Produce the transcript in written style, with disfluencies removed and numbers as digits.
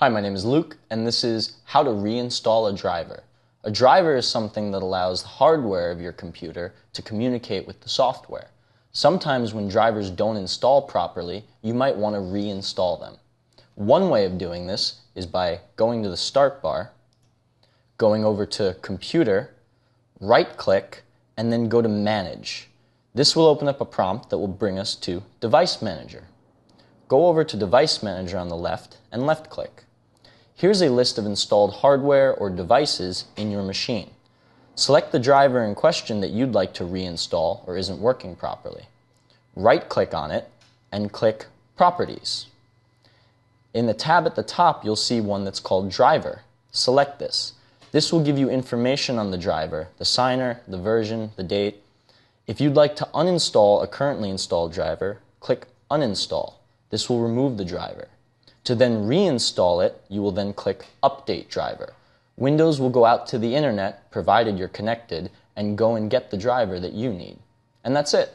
Hi, my name is Luke, and this is how to reinstall a driver. A driver is something that allows the hardware of your computer to communicate with the software. Sometimes when drivers don't install properly, you might want to reinstall them. One way of doing this is by going to the Start bar, going over to Computer, right-click, and then go to Manage. This will open up a prompt that will bring us to Device Manager. Go over to Device Manager on the left and left-click. Here's a list of installed hardware or devices in your machine. Select the driver in question that you'd like to reinstall or isn't working properly. Right-click on it and click Properties. In the tab at the top, you'll see one that's called Driver. Select this. This will give you information on the driver, the signer, the version, the date. If you'd like to uninstall a currently installed driver, click Uninstall. This will remove the driver. To then reinstall it, you will then click Update Driver. Windows will go out to the internet, provided you're connected, and go and get the driver that you need. And that's it.